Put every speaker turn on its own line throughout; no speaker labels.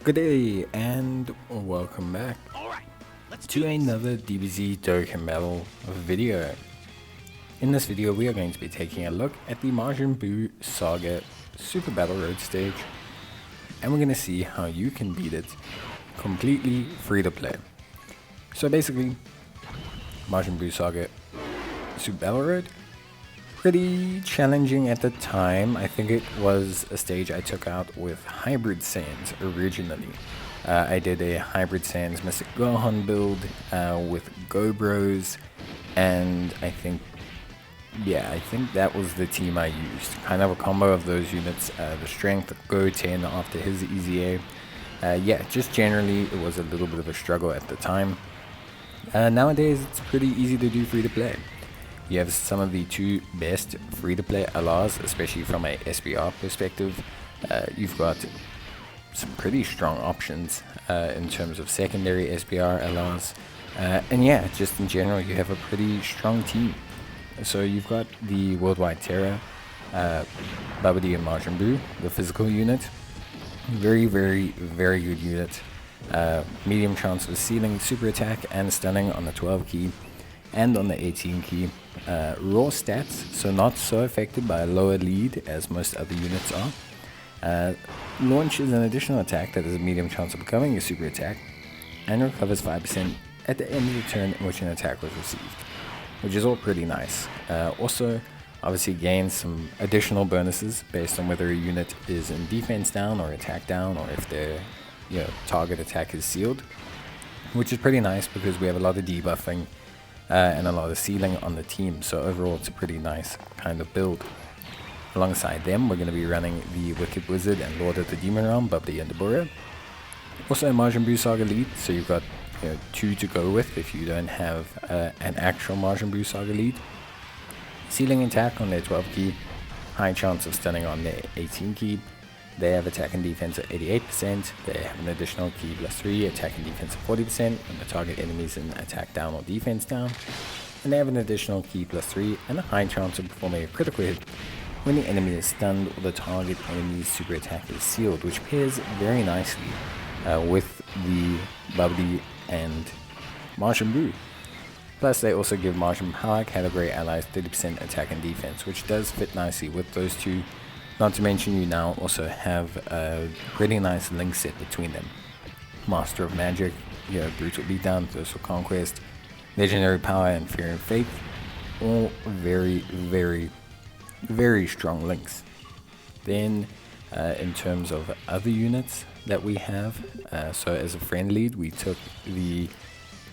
Good day and welcome back to another DBZ Dokkan battle video. In this video we are going to be taking a look at the Majin Buu Saga Super Battle Road stage, and we're going to see how you can beat it completely free to play. So basically, Majin Buu Saga Super Battle Road, pretty challenging at the time. I think it was a stage I took out with Hybrid Saiyans originally. I did a Hybrid Saiyans Mystic Gohan build with Go Bros, and I think that was the team I used. Kind of a combo of those units, the strength, Go 10 after his EZA. Just generally it was a little bit of a struggle at the time. Nowadays it's pretty easy to do free to play. You have some of the two best free-to-play LRs, especially from a SBR perspective. You've got some pretty strong options in terms of secondary SBR LRs. And just in general, you have a pretty strong team. So you've got the Worldwide Terror, Babidi and Majin Buu, the physical unit. Very, very, very good unit. Medium chance of sealing, super attack, and stunning on the 12 key. And on the 18 key. Raw stats, so not so affected by a lower lead as most other units are. Launch is an additional attack that has a medium chance of becoming a super attack, and recovers 5% at the end of the turn in which an attack was received, which is all pretty nice. Also, obviously gains some additional bonuses based on whether a unit is in defense down or attack down, or if their target attack is sealed, which is pretty nice because we have a lot of debuffing and a lot of sealing on the team, so overall it's a pretty nice kind of build. Alongside them, we're going to be running the Wicked Wizard and Lord of the Demon Realm, Babidi and Dabura. Also a Majin Buu Saga lead, so you've got two to go with if you don't have an actual Majin Buu Saga lead. Sealing attack on their 12 key, high chance of stunning on their 18 key. They have attack and defense at 88%. They have an additional key +3, attack and defense at 40% when the target enemy is in attack down or defense down. And they have an additional key +3 and a high chance of performing a critical hit when the enemy is stunned or the target enemy's super attack is sealed, which pairs very nicely with the Babidi and Majin Buu. Plus they also give Majin Power category allies 30% attack and defense, which does fit nicely with those two. Not to mention you now also have a pretty nice link set between them. Master of Magic, Brutal Beatdown, Thirst for Conquest, Legendary Power, and Fear and Faith. All very, very, very strong links. Then in terms of other units that we have, so as a friend lead we took the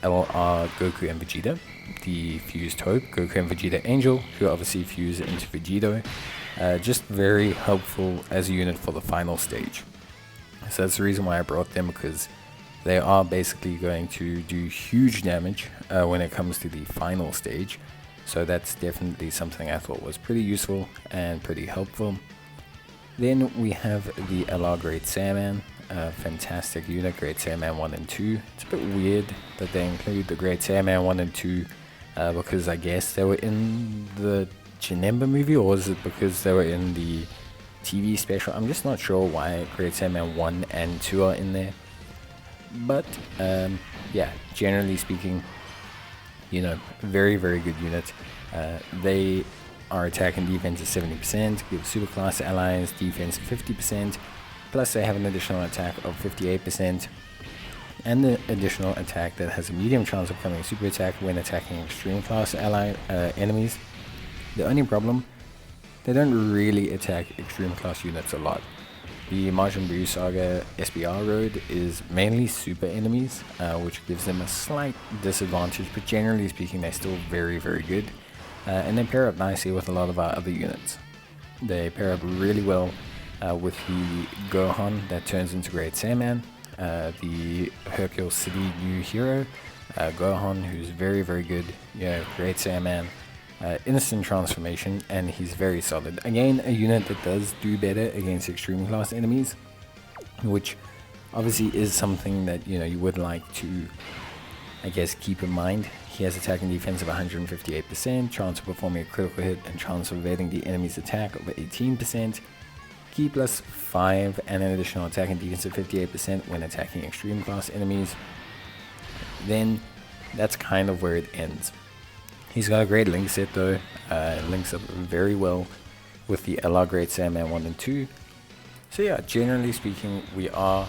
LR Goku and Vegeta, the Fused Hope, Goku and Vegeta Angel, who obviously fuse into Vegito. Just very helpful as a unit for the final stage. So that's the reason why I brought them, because they are basically going to do huge damage when it comes to the final stage. So that's definitely something I thought was pretty useful and pretty helpful. Then we have the LR Great Saiyaman, fantastic unit, Great Saiyaman 1 and 2. It's a bit weird that they include the Great Saiyaman 1 and 2 because I guess they were in the Janemba movie, or is it because they were in the TV special? I'm just not sure why Great Saiyaman 1 and 2 are in there. But generally speaking, very, very good unit. They are attack and defense at 70%, give superclass allies defense 50%, plus they have an additional attack of 58%, and the additional attack that has a medium chance of becoming a super attack when attacking extreme class ally enemies. The only problem, they don't really attack extreme class units a lot. The Majin Buu Saga SBR road is mainly super enemies, which gives them a slight disadvantage, but generally speaking they're still very, very good. And they pair up nicely with a lot of our other units. They pair up really well with the Gohan that turns into Great Saiyaman, the Hercule City new hero, Gohan, who's very, very good, Great Saiyaman. Instant transformation, and he's very solid. Again, a unit that does do better against extreme class enemies, which obviously is something that you would like to, I guess, keep in mind. He has attack and defense of 158%, chance of performing a critical hit and chance of evading the enemy's attack of 18%, Ki plus 5 and an additional attack and defense of 58% when attacking extreme class enemies. Then that's kind of where it ends. He's got a great link set though, links up very well with the LR Great Saiyaman 1 and 2. So yeah, generally speaking, we are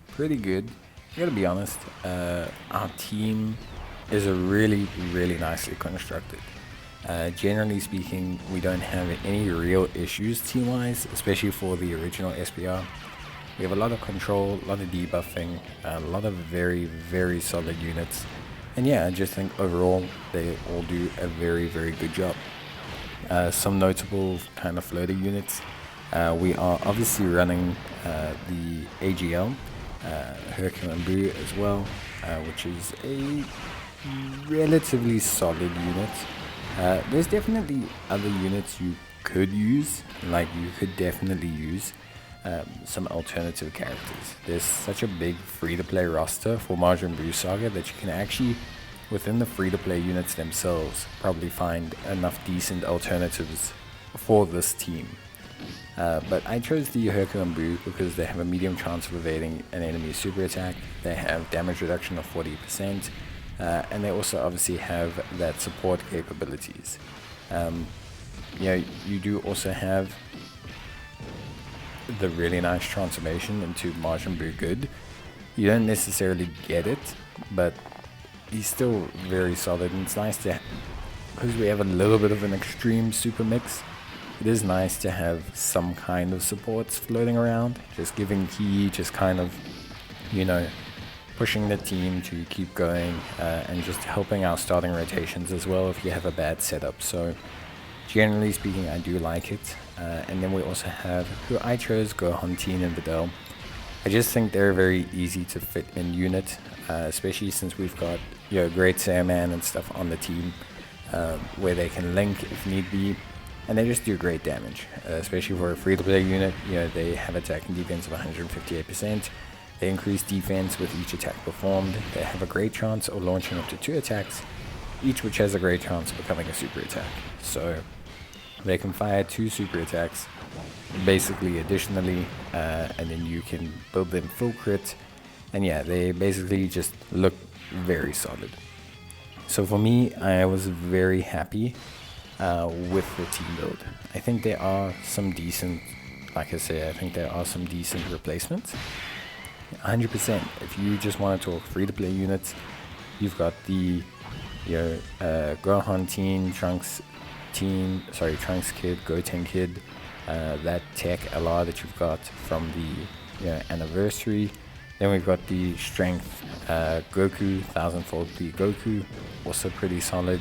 pretty good. I gotta be honest, our team is a really nicely constructed. Generally speaking, we don't have any real issues team-wise, especially for the original SPR. We have a lot of control, a lot of debuffing, a lot of very solid units. And yeah, I just think overall they all do a very good job. Some notable kind of floater units. We are obviously running the AGL, Majin Buu as well, which is a relatively solid unit. There's definitely other units you could use, like you could definitely use some alternative characters. There's such a big free-to-play roster for Majin Buu Saga that you can actually, within the free-to-play units themselves, probably find enough decent alternatives for this team. But I chose the Majin Buu because they have a medium chance of evading an enemy's super attack, they have damage reduction of 40%, and they also obviously have that support capabilities. You do also have the really nice transformation into Majin Buu Good. You don't necessarily get it, but he's still very solid, and it's nice to, because we have a little bit of an extreme super mix, it is nice to have some kind of supports floating around, just giving key, just kind of, you know, pushing the team to keep going, and just helping our starting rotations as well if you have a bad setup. So generally speaking, I do like it. And then we also have, who I chose, Gohan, Teen, and Videl. I just think they're a very easy to fit in unit, especially since we've got, you know, Great Saiyaman and stuff on the team, where they can link if need be, and they just do great damage, especially for a free-to-play unit. You know, they have attack and defense of 158%. They increase defense with each attack performed. They have a great chance of launching up to 2 attacks, each which has a great chance of becoming a super attack. So they can fire 2 super attacks, basically additionally, and then you can build them full crit. And yeah, they basically just look very solid. So for me, I was very happy with the team build. I think there are some decent, like I say, I think there are some decent replacements. 100%. If you just want to talk free-to-play units, you've got the Gohan Teen, Trunks Kid, Goten Kid, that tech LR that you've got from the anniversary. Then we've got the strength Goku, 1000-fold P Goku, also pretty solid.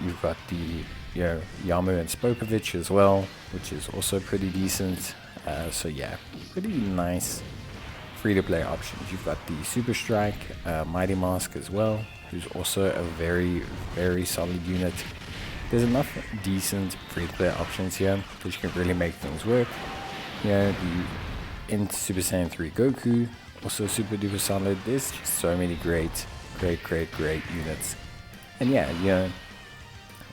You've got the Yamu and Spopovich as well, which is also pretty decent. So yeah, pretty nice free-to-play options. You've got the Super Strike, Mighty Mask as well, who's also a very solid unit. There's enough decent free-to-play options here that you can really make things work. The Super Saiyan 3 Goku, also super duper solid. There's just so many great units. And yeah,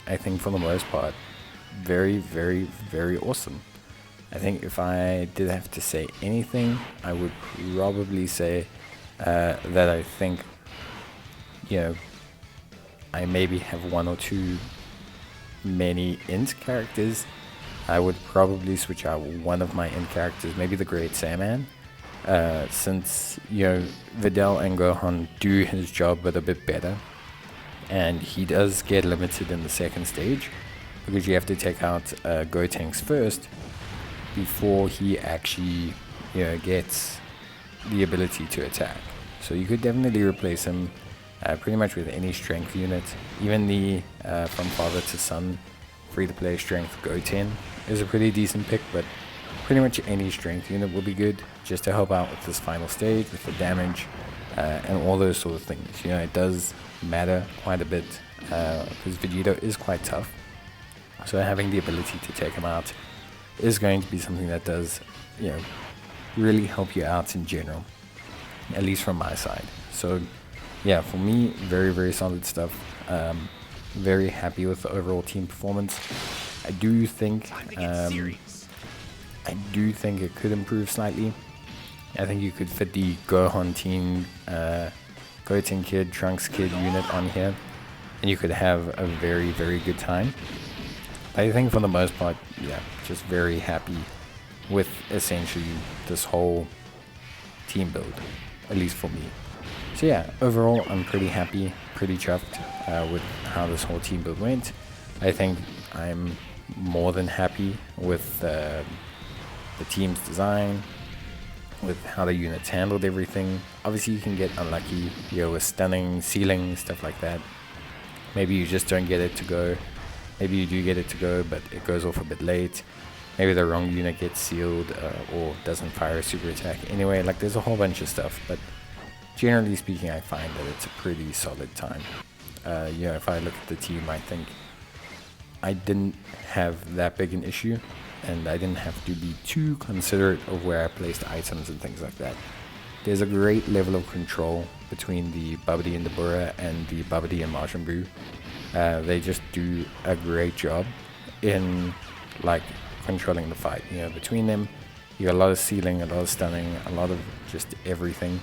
I think for the most part, very awesome. I think if I did have to say anything, I would probably say that I think, I maybe have 1 or 2 many int characters. I would probably switch out one of my int characters, maybe the Great Saiyaman, since Videl and Gohan do his job but a bit better, and he does get limited in the second stage because you have to take out Gotenks first before he actually gets the ability to attack. So you could definitely replace him pretty much with any strength unit. Even the from father to son free-to-play strength Goten is a pretty decent pick, but pretty much any strength unit will be good just to help out with this final stage, with the damage and all those sort of things. It does matter quite a bit because Vegeta is quite tough, so having the ability to take him out is going to be something that does really help you out in general, at least from my side. So yeah, for me, very solid stuff. Very happy with the overall team performance. I do think I do think it could improve slightly. I think you could fit the Gohan Teen, Goten Kid, Trunks Kid unit on here, and you could have a very, very good time. I think for the most part, yeah, just very happy with essentially this whole team build, at least for me. So yeah, overall I'm pretty happy, pretty chuffed with how this whole team build went. I think I'm more than happy with the team's design, with how the units handled everything. Obviously you can get unlucky, with stunning, sealing, stuff like that. Maybe you just don't get it to go. Maybe you do get it to go, but it goes off a bit late. Maybe the wrong unit gets sealed or doesn't fire a super attack. Anyway, like there's a whole bunch of stuff, but generally speaking, I find that it's a pretty solid time. If I look at the team, I think I didn't have that big an issue, and I didn't have to be too considerate of where I placed items and things like that. There's a great level of control between the Babidi and the Burra and the Babidi and Majin Buu. They just do a great job in like controlling the fight. Between them, you got a lot of sealing, a lot of stunning, a lot of just everything,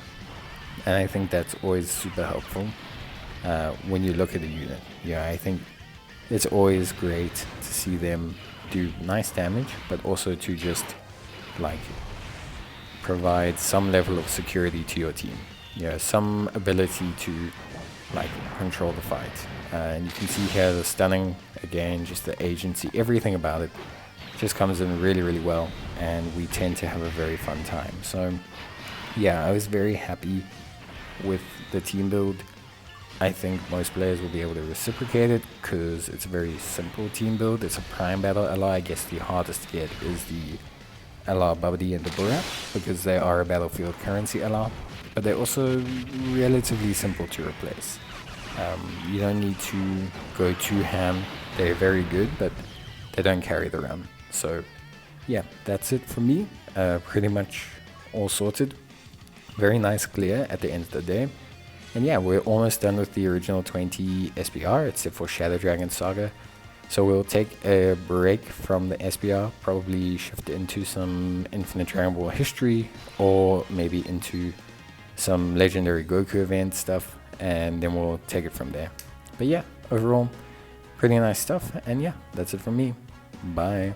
and I think that's always super helpful when you look at a unit. I think it's always great to see them do nice damage, but also to just like provide some level of security to your team. Some ability to like control the fight. And you can see here the stunning, again, just the agency, everything about it just comes in really, really well, and we tend to have a very fun time. So yeah, I was very happy with the team build. I think most players will be able to reciprocate it because it's a very simple team build. It's a prime battle ally. I guess the hardest to get is the ally Babidi and the Burra because they are a battlefield currency ally, but they're also relatively simple to replace. You don't need to go too ham. They're very good, but they don't carry the run. So yeah, that's it for me. Pretty much all sorted. Very nice clear at the end of the day. And yeah, we're almost done with the original 20 SBR, except for Shadow Dragon Saga. So we'll take a break from the SBR, probably shift into some Infinite Dragon Ball history, or maybe into some Legendary Goku event stuff, and then we'll take it from there. But yeah, overall, pretty nice stuff, and yeah, that's it from me. Bye.